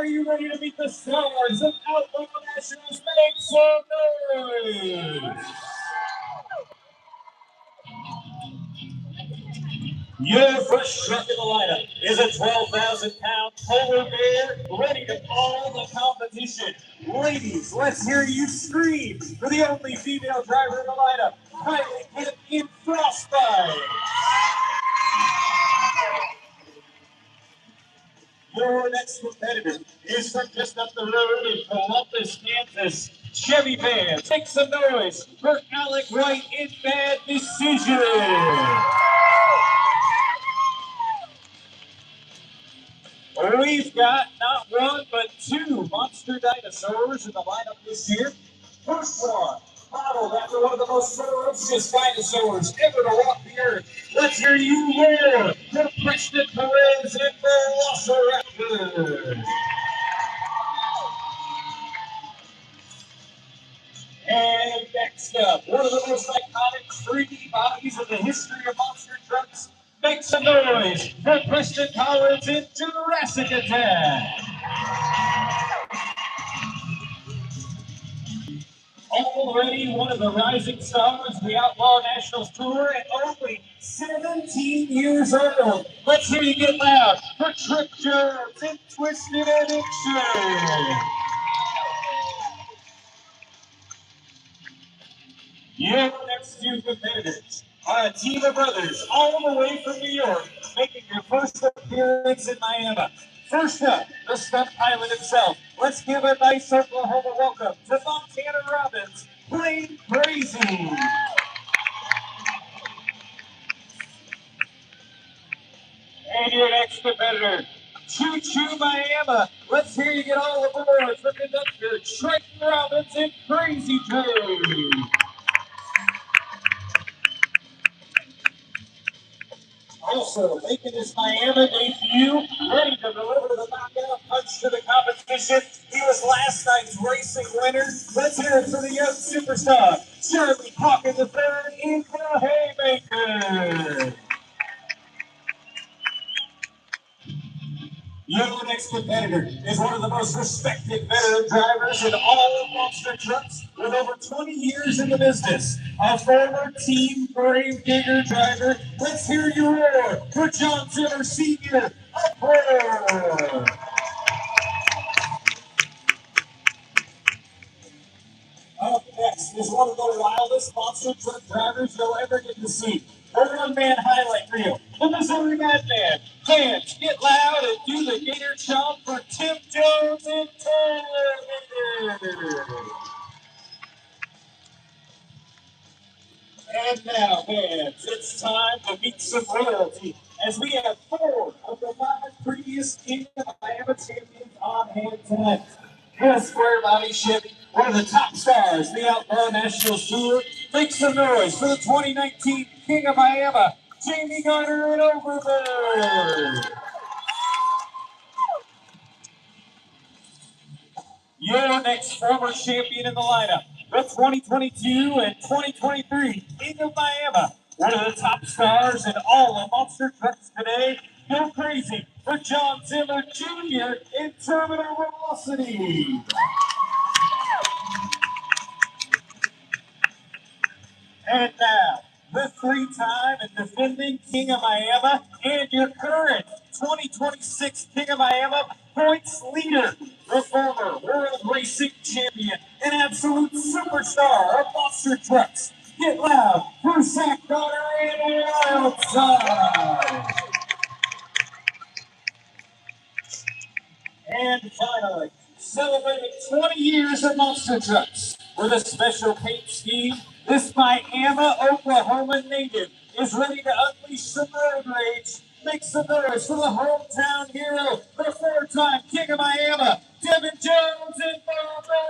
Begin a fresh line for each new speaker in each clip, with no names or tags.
you ready to meet the stars of Outlaw Nationals? Make some noise! Your first truck in the lineup is a 12,000-pound polar bear ready to all the competition. Ladies, let's hear you scream for the only female driver in the lineup, Kylie Kemp in Frostbite. Your next competitor is from just up the road in Columbus, Kansas. Chevy Van, make some noise for Alec Wright in Bad Decision. We've got not one but two monster dinosaurs in the lineup this year. First one, modeled after one of the most ferocious dinosaurs ever to walk the earth. Let's hear you roar for Preston Perez and Velociraptor. And next up, one of the most iconic 3D bodies in the history of monster trucks. Make some noise for Preston Collins in Jurassic Attack. Already one of the rising stars of the Outlaw Nationals Tour and only 17 years old. Let's hear you get loud for Trick Jones in Twisted Addiction. Your next two competitors are a team of brothers all the way from New York, making their first appearance in Miami. First up, the stunt pilot himself. Let's give a nice Oklahoma welcome to Montana Robbins, Plain Crazy. And your next competitor, Choo Choo Miami. Let's hear you get all aboard for conductor Trenton Robbins and Crazy Drew. Also making his Miami debut, ready to deliver the knockout punch to the competition. He was last night's racing winner. Let's hear it for the young superstar, Jeremy Hawkins III in the Haymaker. Your next competitor is one of the most respected veteran drivers in all of monster trucks with over 20 years in the business. A former Team Gravedigger driver. Let's hear you roar for John Zimmer Sr. Uproar. Up next is one of the wildest monster truck drivers you'll ever get to see. A one-man highlight reel. The Missouri Madman. Fans, get loud and do the Gator Chomp for Tim Jones and Terminator. And now, fans, it's time to meet some royalty as we have four of the five previous King of Miami champions on hand tonight. Here's Square Body Chevy, one of the top stars of the Outlaw Nationals Tour. Make some noise for the 2019 King of Miami, Jamie Garner and Overberg. Your next former champion in the lineup, the 2022 and 2023 King of Miami, one of the top stars in all of monster trucks today. Go crazy for John Zimmer Jr. in Terminal Velocity. And now, the three-time and defending King of Miami and your current 2026 King of Miami points leader, the former World Racing Champion and absolute superstar of monster trucks. Get loud for Zach Donner and Wildside. And finally, celebrating 20 years of monster trucks with a special paint scheme, this Miami, Oklahoma native is ready to unleash some road rage. Make some noise for the hometown hero, the four-time King of Miami, Devin Jones and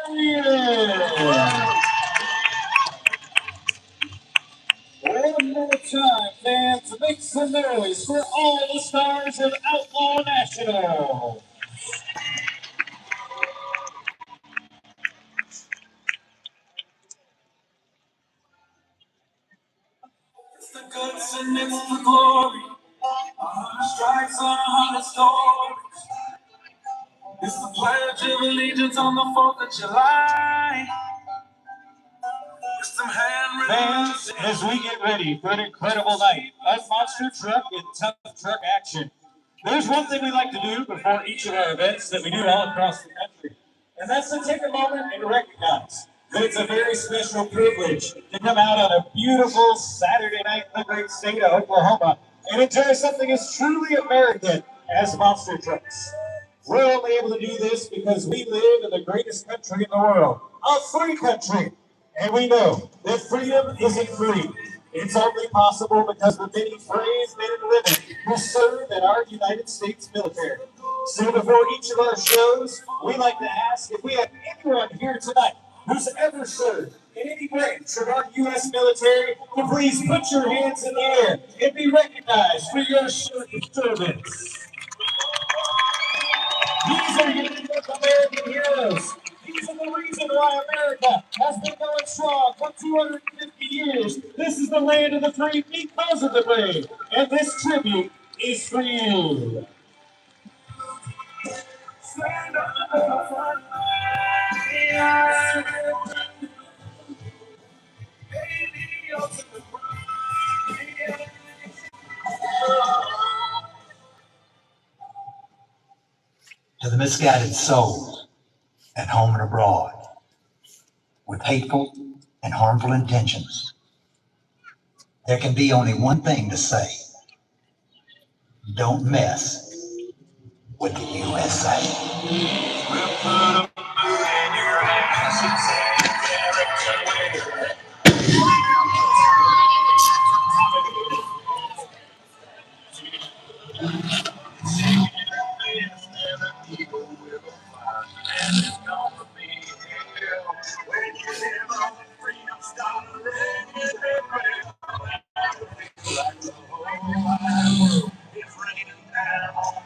Barbarian. One more time, fans, make some noise for all the stars of Outlaw National. It's the goods and it's the glory. 100 strikes on 100 stories. It's Pledge of allegiance on the 4th of July. Fans, as we get ready for an incredible night of monster truck and tough truck action, there's one thing we like to do before each of our events that we do all across the country, and that's to take a moment and recognize that it's a very special privilege to come out on a beautiful Saturday night in the great state of Oklahoma and enjoy something as truly American as monster trucks. We're only able to do this because we live in the greatest country in the world, a free country. And we know that freedom isn't free. It's only possible because of the many brave men and women who serve in our United States military. So before each of our shows, we like to ask if we have anyone here tonight who's ever served in any branch of our U.S. military to please put your hands in the air and be recognized for your service. These are your American heroes. These are the reason why America has been going strong for 250 years. This is the land of the free because of the brave. And this tribute is for you. Stand up for the front line. Baby, you're to the front. To the misguided souls at home and abroad with hateful and harmful intentions, there can be only one thing to say: don't mess with the USA. We'll put a boot in your ass and say America. People will find, and it's gonna be hell when you live on freedom. Stop letting it rain. Like the whole wide world is raining down on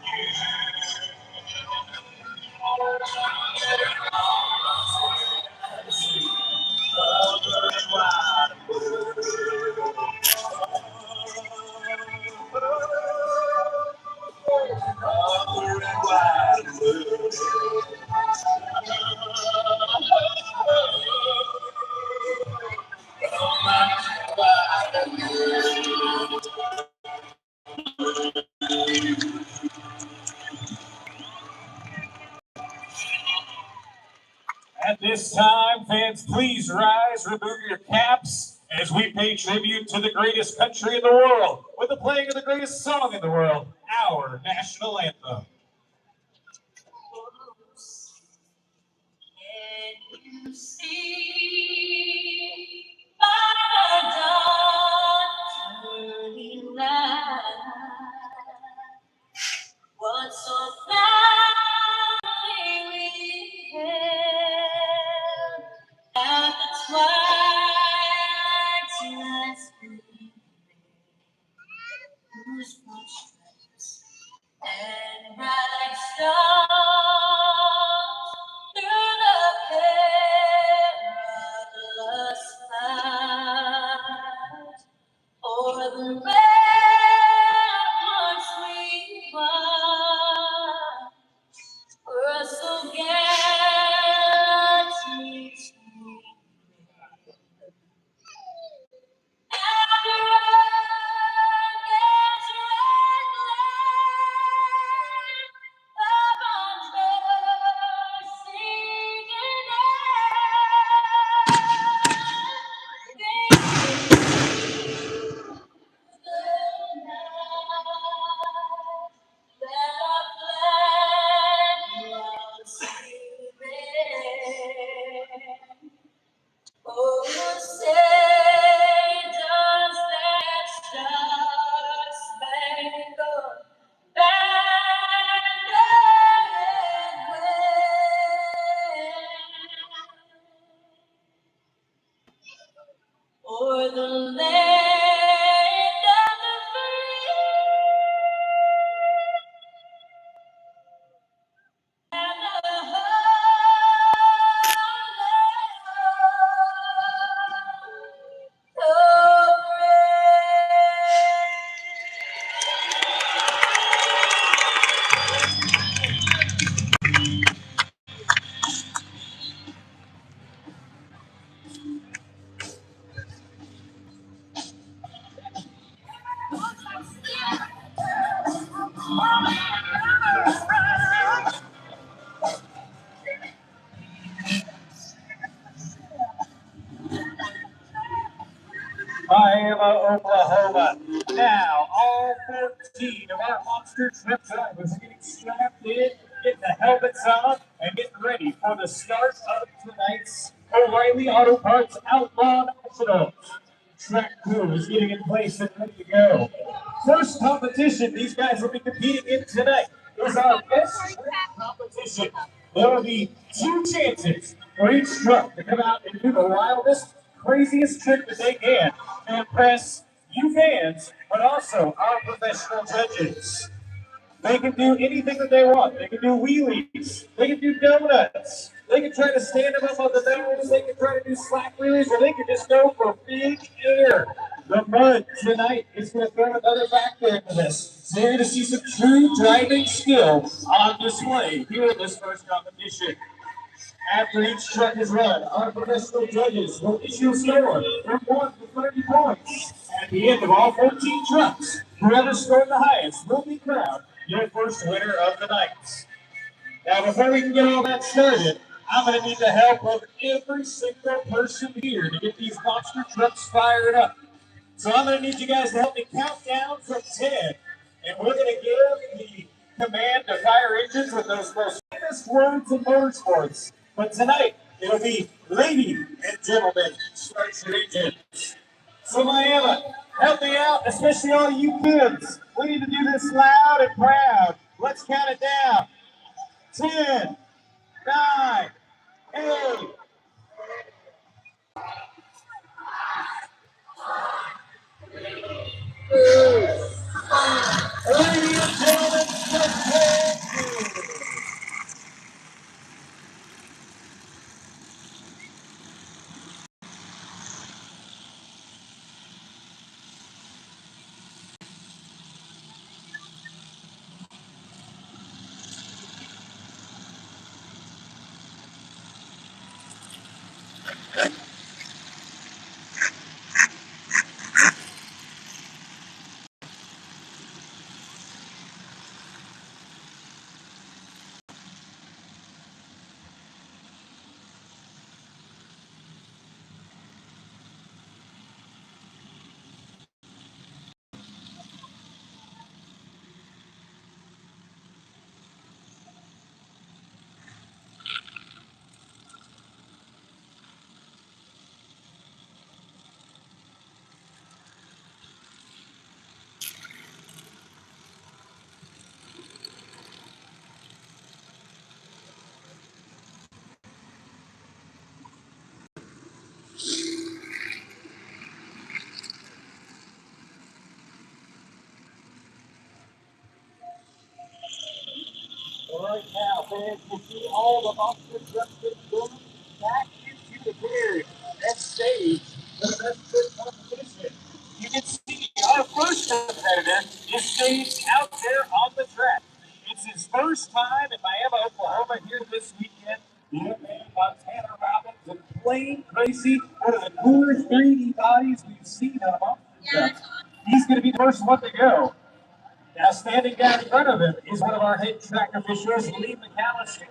At this time, fans, please rise, remove your caps as we pay tribute to the greatest country in the world with the playing of the greatest song in the world, our national anthem.
Can you see by dawn's early light what so proudly we hailed at the twilight's last gleaming, whose broad stripes and bright stars through the perilous fight, o'er the ramparts we fought, were so gallantly streaming. After against red glare, the bombs were singing the night that our flag was waving. Oh, say does that star-spangled banner wave o'er the land of the free and the
Miami, Oklahoma. Now, all 14 of our monster truck drivers are getting strapped in, getting the helmets on, and getting ready for the start of tonight's O'Reilly Auto Parts Outlaw Nationals. Track crew is getting in place and ready to go. First competition these guys will be competing in tonight is our best trick competition. There will be 2 chances for each truck to come out and do the wildest, craziest trick that they can to impress you fans, but also our professional judges. They can do anything that they want. They can do wheelies. They can do donuts. They can try to stand them up on the nose. They can try to do slack wheelies, or they can just go for big air. The mud tonight is going to throw another factor into this. So you're going to see some true driving skill on display here in this first competition. After each truck is run, our professional judges will issue a score from 1 to 30 points. At the end of all 14 trucks, whoever scored the highest will be crowned your first winner of the night. Now, before we can get all that started, I'm going to need the help of every single person here to get these monster trucks fired up. So I'm going to need you guys to help me count down from 10. And we're going to give the command to fire engines with those most famous words in motorsports. But tonight, it'll be ladies and gentlemen, start your engines. So Miami, help me out, especially all you kids. We need to do this loud and proud. Let's count it down. 10, 9, 8. Ladies and gentlemen, start your engines. Right now, fans will see all the monster trucks get going back into the clearing and stage for the best foot competition. You can see our first competitor is staged out there on the track. It's his first time in Miami, Oklahoma here this weekend. The young man, Montana Robbins, and Plain Tracy, one of the coolest 3D bodies we've seen on a monster truck. He's going to be the first one to go. Now, standing down in front of him is one of our head track officials, Lee McAllister.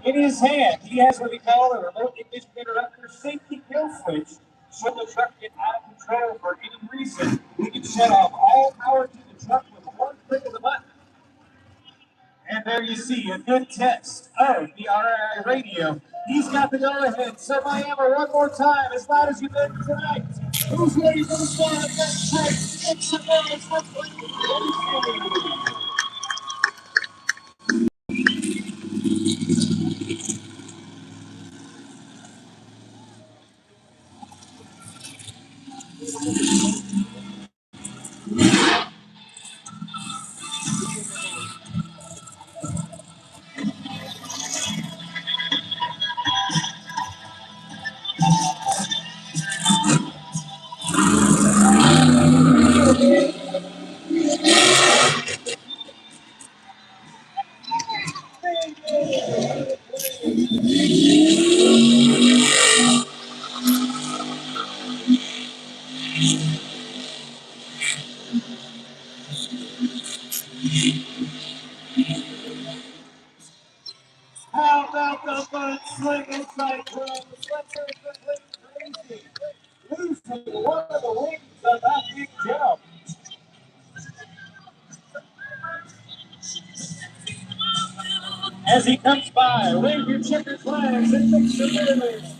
In his hand, he has what we call a remote ignition interrupter safety kill switch. Should the truck get out of control for any reason, we can shut off all power to the truck with one click of the button. And there you see a good test of the RII radio. He's got the go-ahead. So Miami, one more time, as loud as you've been tonight. Who's ready for the start of that trick? It's some noise for Plain. How about the fun sling inside drums? Let's hear it for Crazy. Losing one of the wings the big jump. As he comes by, wave your checkered flags and make some noise.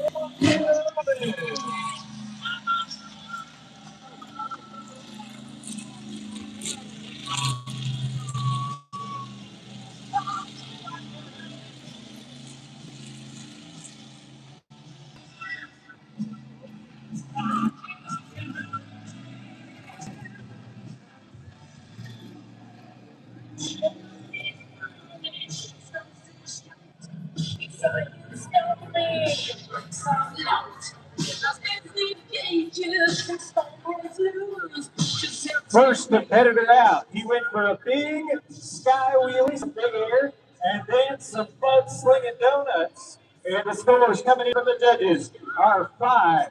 First competitor out, he went for a big sky wheelie, some big air, and then some mud slinging donuts. And the scores coming in from the judges are a 5.5,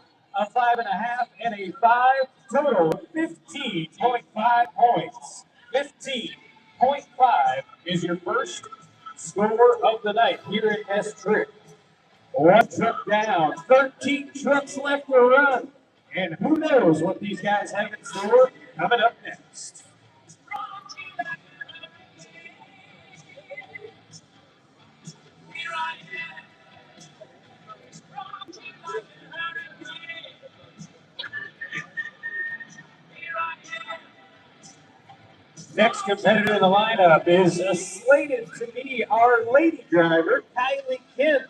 and a 5, total of 15.5 points. 15.5 is your first score of the night here at S Trick. One truck down, 13 trucks left to run. And who knows what these guys have in store coming up next. Next competitor in the lineup is slated to be our lady driver, Kylie Kent,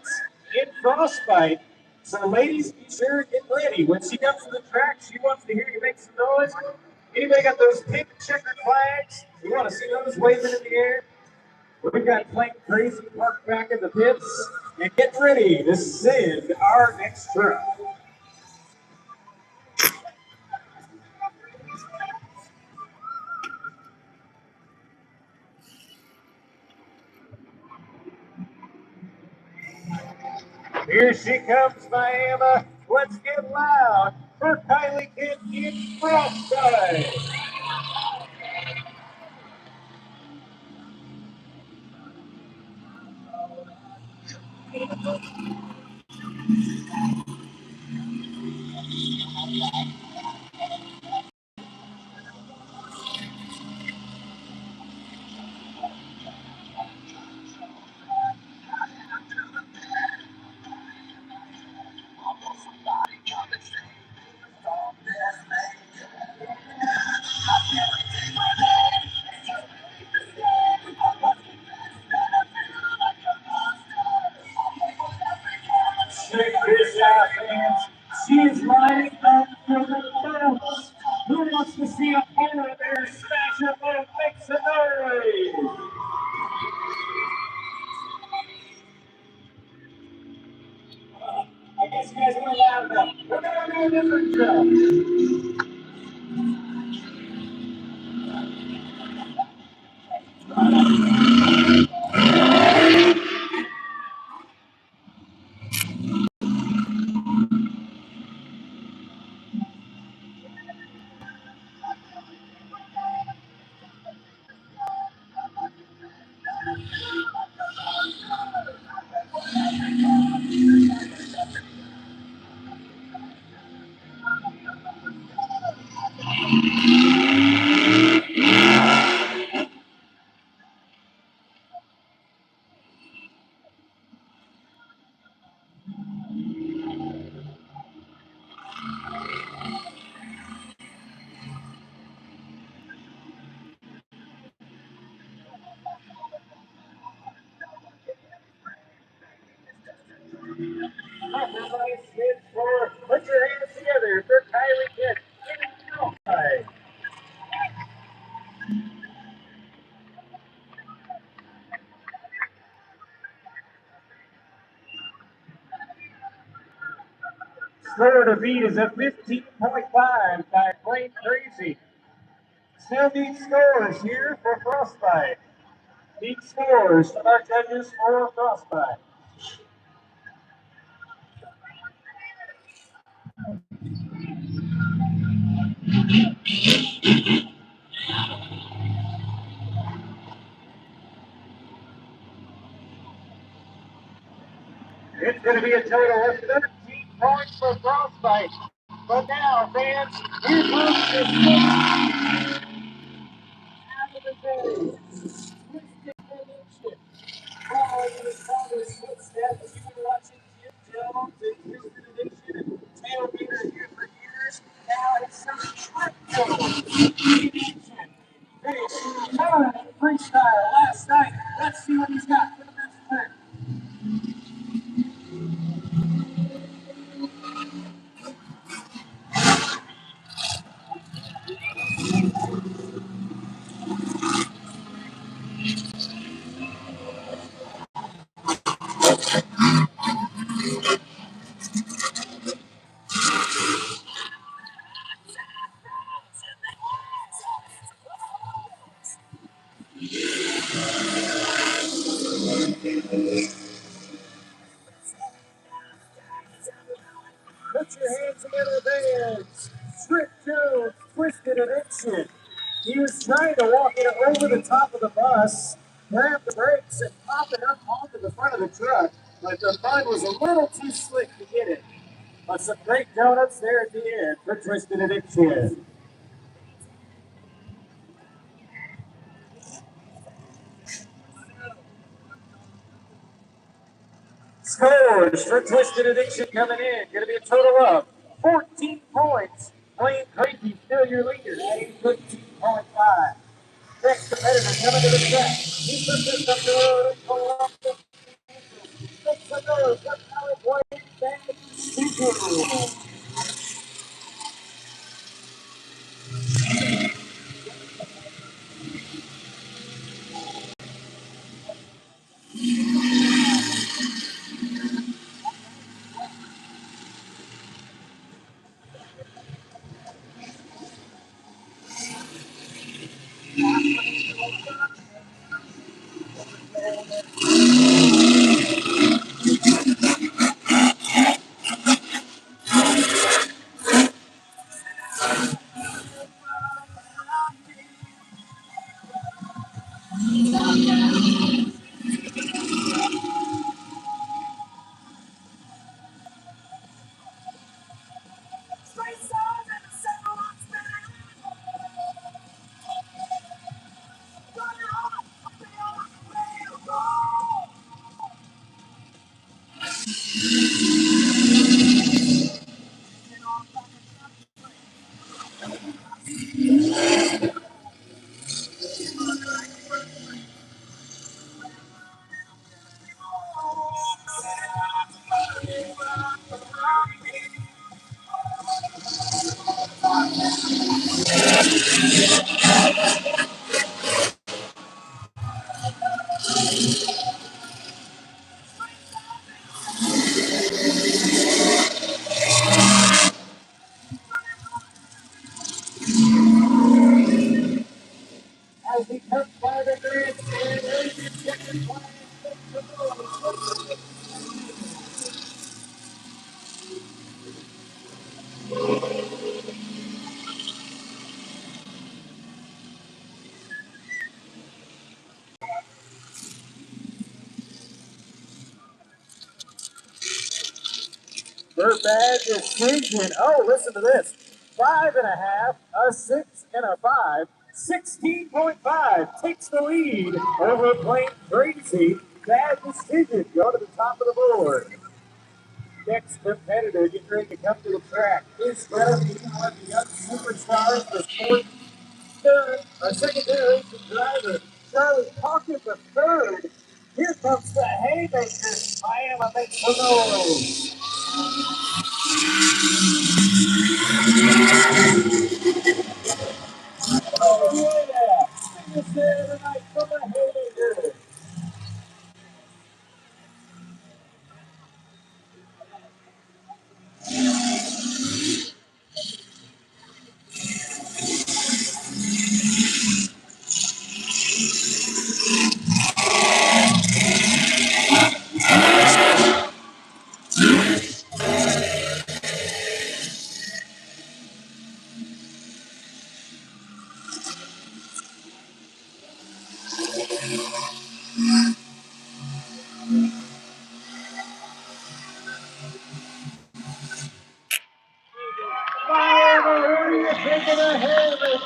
in Frostbite. So, ladies, be sure to get ready. When she comes to the track, she wants to hear you make some noise. Anybody got those pink checkered flags? You want to see those waving in the air? We've got Plank Crazy parked back in the pits. And get ready to send our next truck. Here she comes, Miami. Let's get loud for Kylie Kent in Frostbite. Check this out, fans. She is lining up for the boats. Who wants to see a polar bear smash a boat? Make some noise. I guess you guys weren't loud enough. We're going to do a different job. Everybody stand for, put your hands together for Kylie Kent in Frostbite. Score to beat is a 15.5 by Plain Crazy. Still need scores here for Frostbite. Need scores from our judges for Frostbite. It's going to be a total of 13 points for Frostbite. But now, fans, here comes the sixth out of the day. Twisted Connection. Following in his father's footsteps, you've been watching Jim Jones and Twisted Addiction and Tailgater here for years. Now it's some Trip Jones. Connection. Finished third in freestyle last night. Let's see what he's got for the next trick. Put your hands together, bands. Trip Jones, Twisted Addiction. He was trying to walk it over the top of the bus, grab the brakes, and pop it up onto the front of the truck, but the mud was a little too slick to get it. But some great donuts there at the end for Twisted Addiction. Scores for Twisted Addiction coming in. Going to be a total of 14 points. Playing Crazy, still your leader at 15.5. Next competitor coming to the track. He puts this up the road and pull off the six of those. That's how it plays. As he comes by the grandstand, there's your second play. Their badge is changing. Oh, listen to this. 5.5, a 6, and a 5. 16.5 takes the lead over Plain Crazy. Bad decision. Go to the top of the board. Next competitor getting ready to come to the track is Bradley, one of the young superstars, the fourth, third, or second generation driver. Charlie Hawkins, the third. Here comes the Haymakers. Miami makes the noise. Oh, yeah. Biggest day of the night for the Haymakers.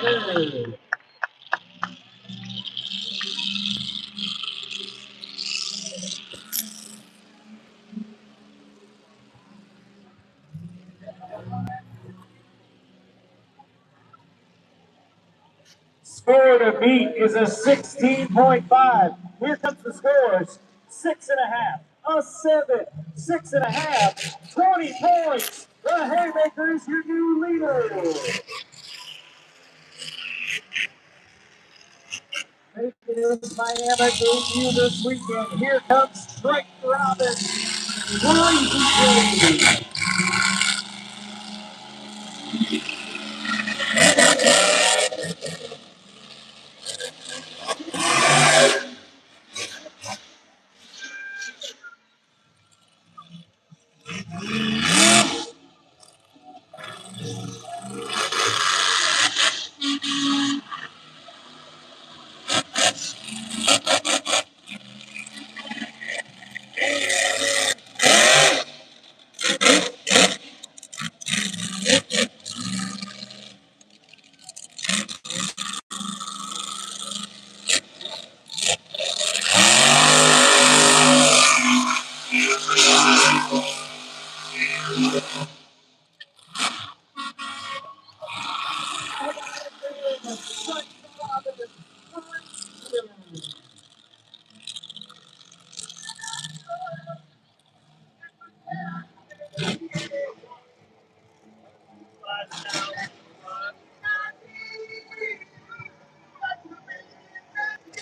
third. Score to beat is a 16.5. Here comes the scores. 6.5, a 7, 6.5, 20 points. The Haymakers, your new leader. Haymakers Miami debut this weekend. Here comes Frank Robbins. Crazy.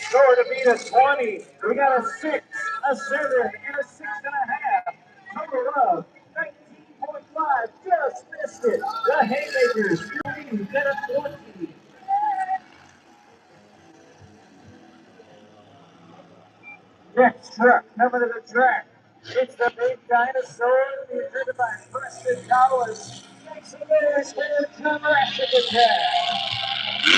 Score to beat a 20. We got a 6, a 7, and a 6.5. Total of 19.5. Just missed it. The Haymakers lead at a 20. Next truck coming to the track. It's the big dinosaur being driven by Preston Collins. Makes a noise for the Jurassic Attack.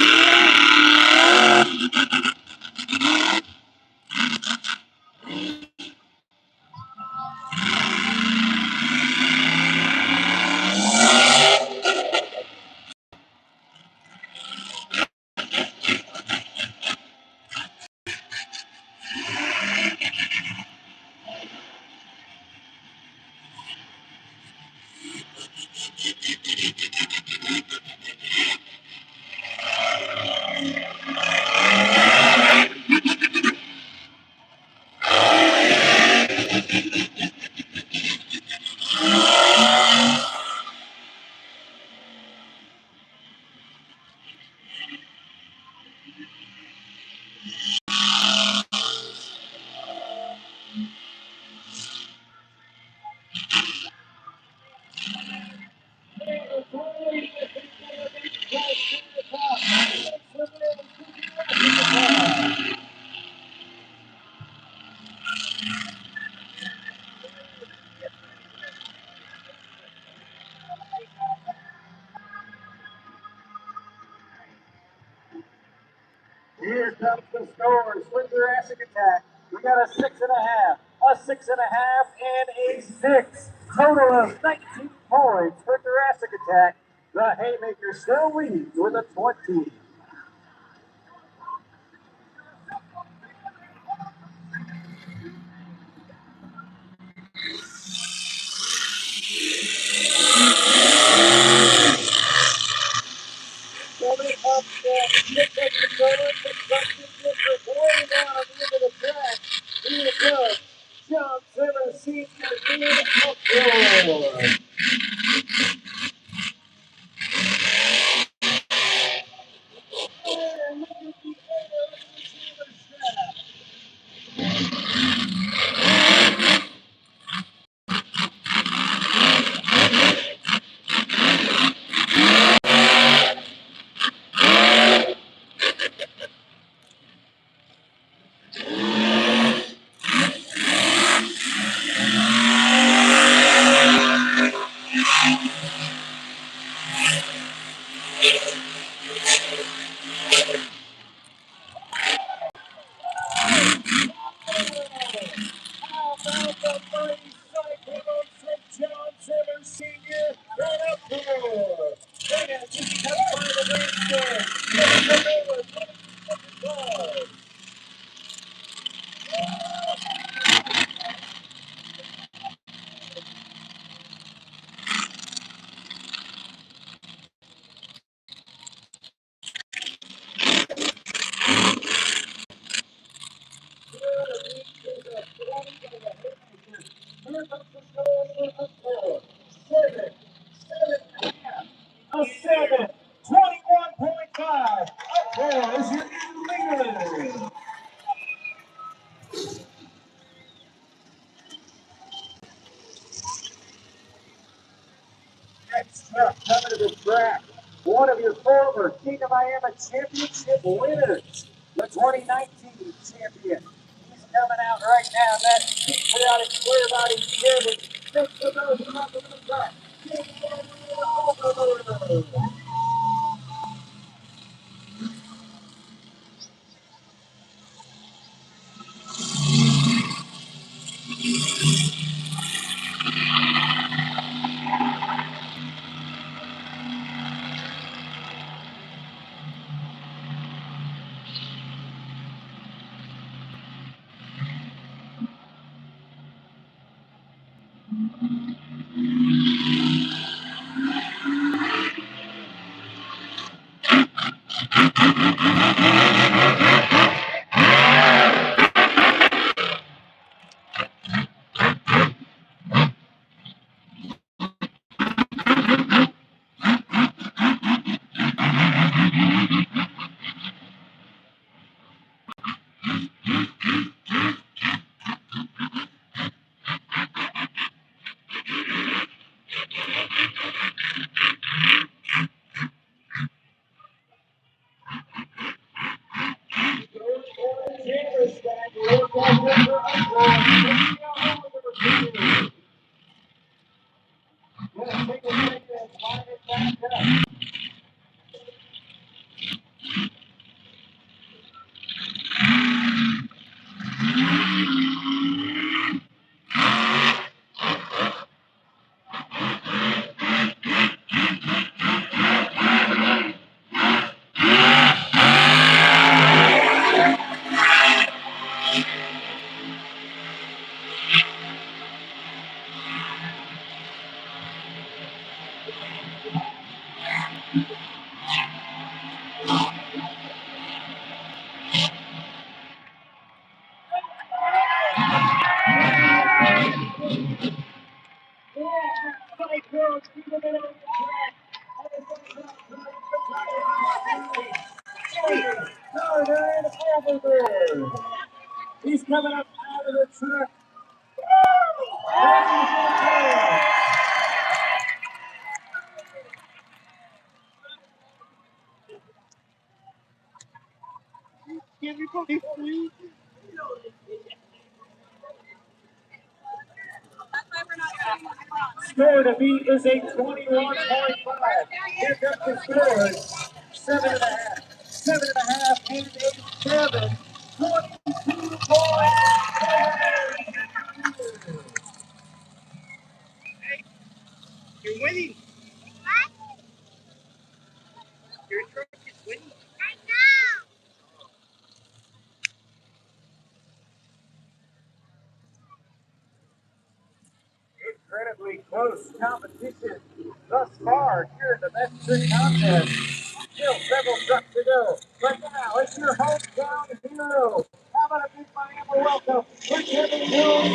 Here comes the scores for Jurassic Attack. We got a 6.5, a 6.5, and a 6. Total of 19 points for Jurassic Attack. The Haymakers still lead with a 20. Coming up next, pick up the third, construction district, way down at the end of the track. Here it comes. John Zimmer, senior, lead uproar. Here comes the score for Upper. 7, 7.5. A 7. 21.5. Upper is your new leader. Next up, coming to the track, one of your former King of Miami Championship winners, the 2019 champion. He's coming out right now. That patriotic square body Chevy. Six of those up in the track. King Miami. He's coming up out of the truck. Score to beat is a 21.5. Here comes the scores. 7.5, 7.5, and a 7. 22 points.
You're winning. Your truck is winning.
Incredibly close competition thus far here in the Mexican contest. Still several trucks to go. But now it's your hometown hero. How about a big Miami welcome for Kevin Jones?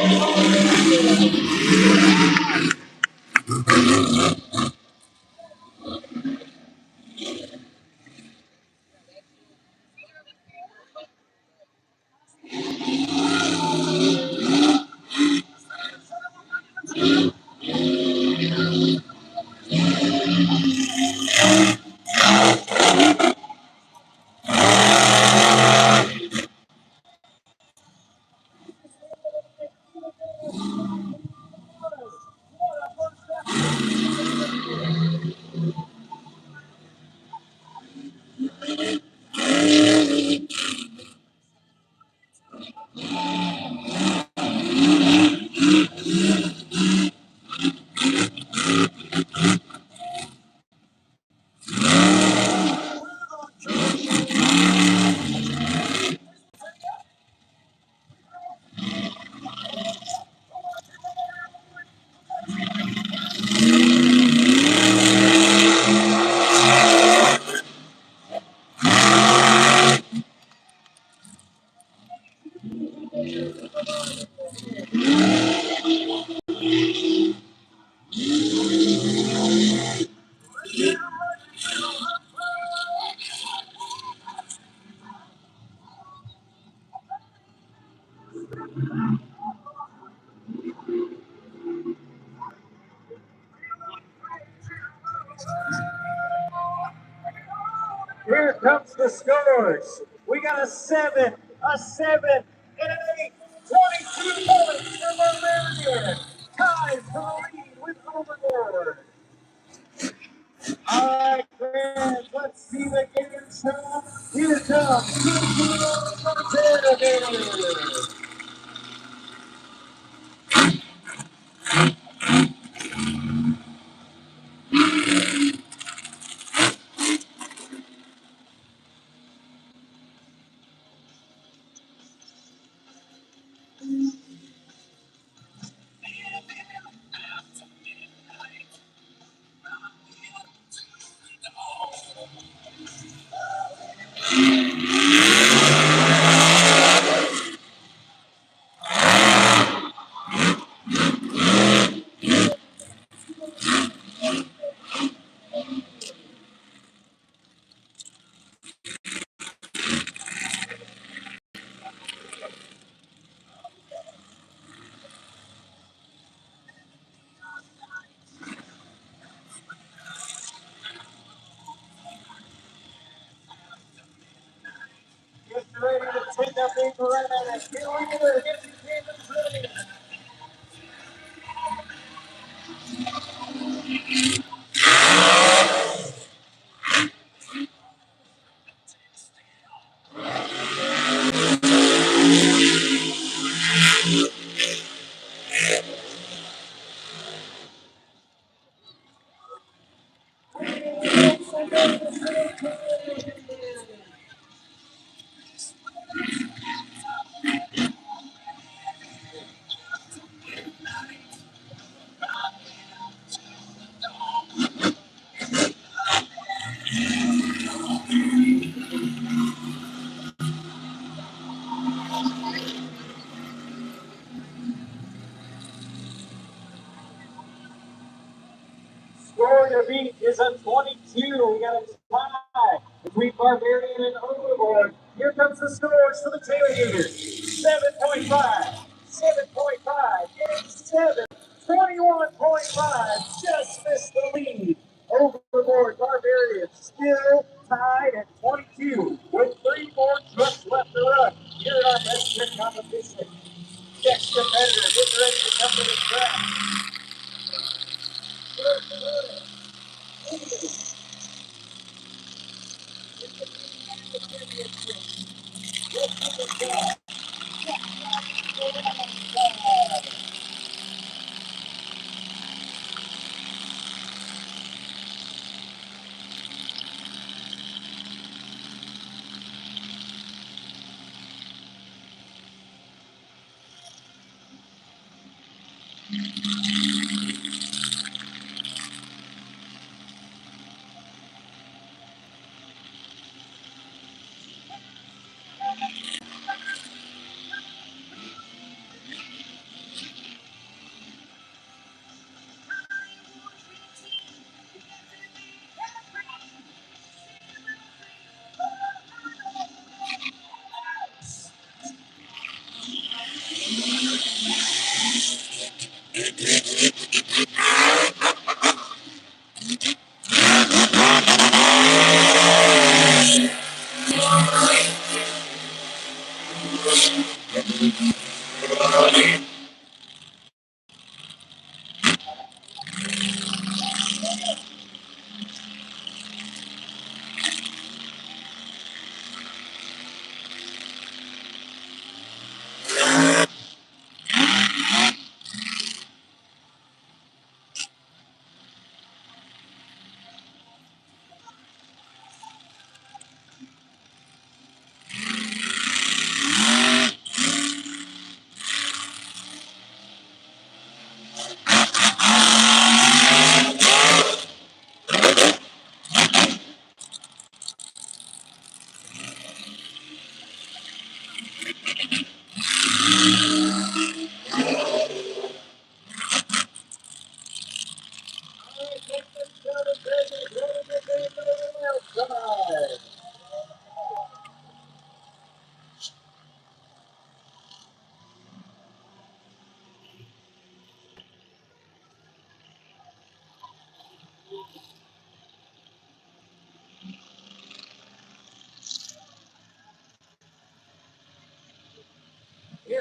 Here comes the scores. We got a 7, a 7, and an 8. 22 points for Barbarian. Tied for the lead with Overlord. All right, fans, let's see the game show. Here comes the Terminator. Get ready to take a big run at it. Here we go. Get your cameras ready. Score to beat is a 22. We got a tie between Barbarian and Overlord. Here comes the scores for the Tailgaters. 7.5, 7.5, and 7. 21.5. Just missed the lead. Overlord Barbarian still tied at 22 with 3 more trucks left to run. Here at our best trick competition. Next competitor getting ready to come to the track.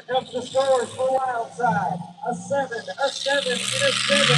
comes the scores for Wildside. A 7, a 7, and a 7.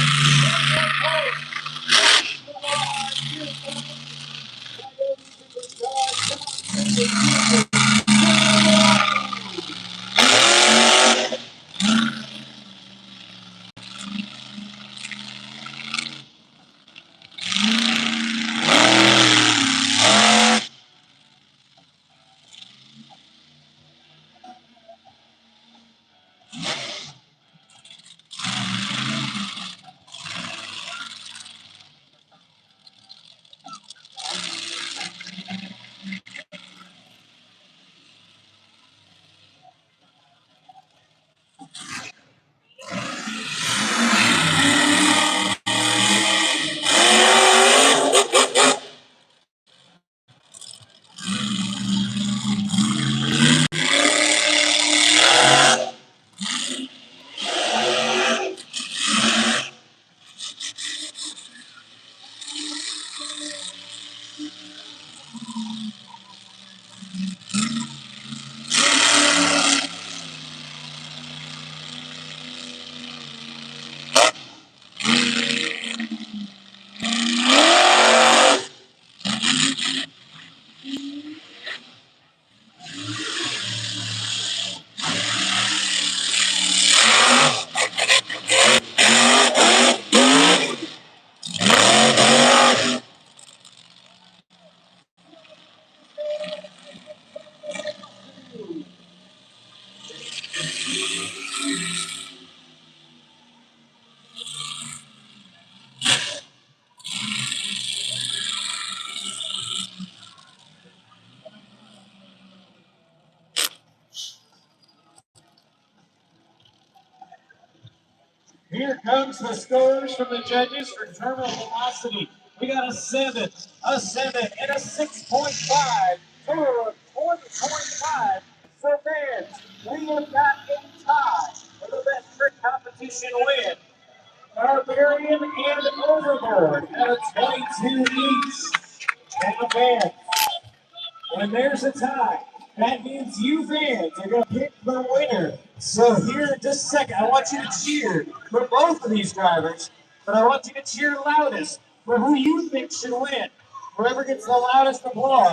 Here comes the scores from the judges for terminal velocity. We got a 7, a 7, and a 6.5. Total of 20.5. So fans, we have got a tie for the best trick competition win. Barbarian and Overboard at a 22 each. And the fans, when there's a tie, that means you fans are going to pick the winner. So here in just a second, I want you to cheer for both of these drivers, but I want you to cheer loudest for who you think should win. Whoever gets the loudest applause.